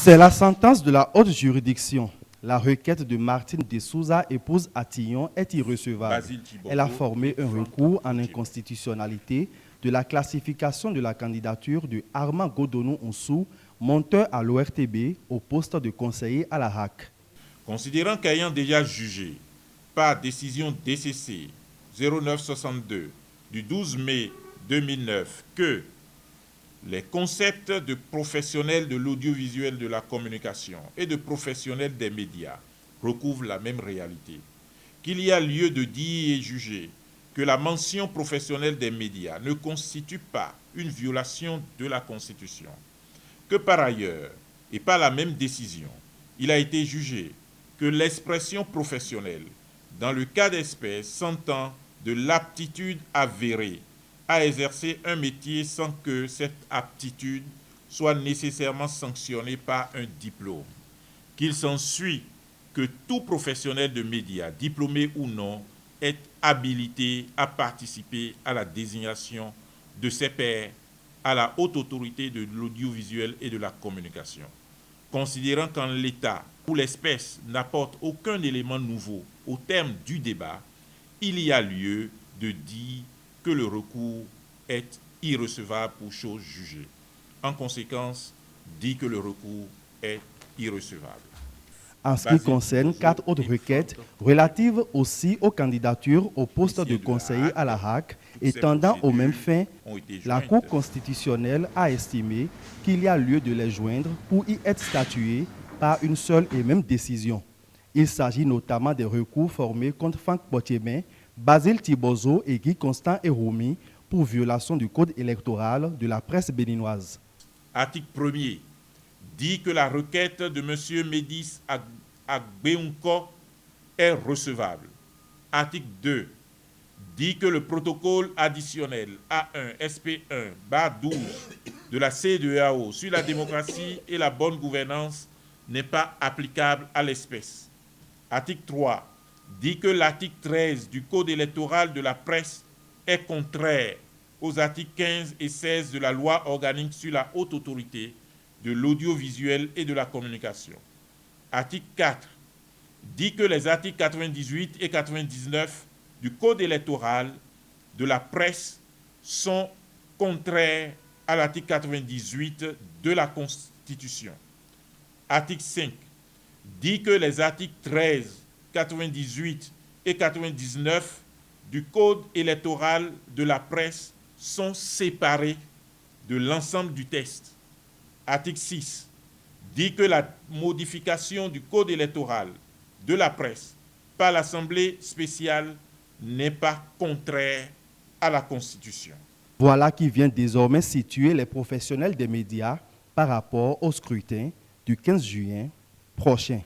C'est la sentence de la haute juridiction. La requête de Martine de Souza, épouse Attillon, est irrecevable. Elle a formé un recours en inconstitutionnalité de la classification de la candidature de Armand Godonou-Onsou, monteur à l'ORTB, au poste de conseiller à la RAC. Considérant qu'ayant déjà jugé par décision DCC 0962 du 12 mai 2009 que les concepts de professionnels de l'audiovisuel de la communication et de professionnels des médias recouvrent la même réalité, qu'il y a lieu de dire et juger que la mention professionnelle des médias ne constitue pas une violation de la Constitution, que par ailleurs, et par la même décision, il a été jugé que l'expression professionnelle, dans le cas d'espèce, s'entend de l'aptitude avérée à exercer un métier sans que cette aptitude soit nécessairement sanctionnée par un diplôme. Qu'il s'ensuit que tout professionnel de médias, diplômé ou non, est habilité à participer à la désignation de ses pairs à la haute autorité de l'audiovisuel et de la communication. Considérant qu'en l'état où l'espèce n'apporte aucun élément nouveau au terme du débat, il y a lieu de dire que le recours est irrecevable pour chose jugée. En conséquence, dit que le recours est irrecevable. En ce qui concerne 4 autres requêtes relatives aussi aux candidatures au poste de conseiller à la RAC et tendant aux mêmes fins, la Cour constitutionnelle a estimé qu'il y a lieu de les joindre pour y être statué par une seule et même décision. Il s'agit notamment des recours formés contre Franck Potiémin, Basile Thibozo et Guy Constant Eroumi pour violation du code électoral de la presse béninoise. Article 1er dit que la requête de M. Médis Agbeunko est recevable. Article 2 dit que le protocole additionnel A1 SP1/12 de la CEDEAO sur la démocratie et la bonne gouvernance n'est pas applicable à l'espèce. Article 3 dit que l'article 13 du Code électoral de la presse est contraire aux articles 15 et 16 de la loi organique sur la haute autorité de l'audiovisuel et de la communication. Article 4 dit que les articles 98 et 99 du Code électoral de la presse sont contraires à l'article 98 de la Constitution. Article 5 dit que les articles 13, 98 et 99 du Code électoral de la presse sont séparés de l'ensemble du texte. Article 6 dit que la modification du Code électoral de la presse par l'Assemblée spéciale n'est pas contraire à la Constitution. Voilà qui vient désormais situer les professionnels des médias par rapport au scrutin du 15 juin prochain.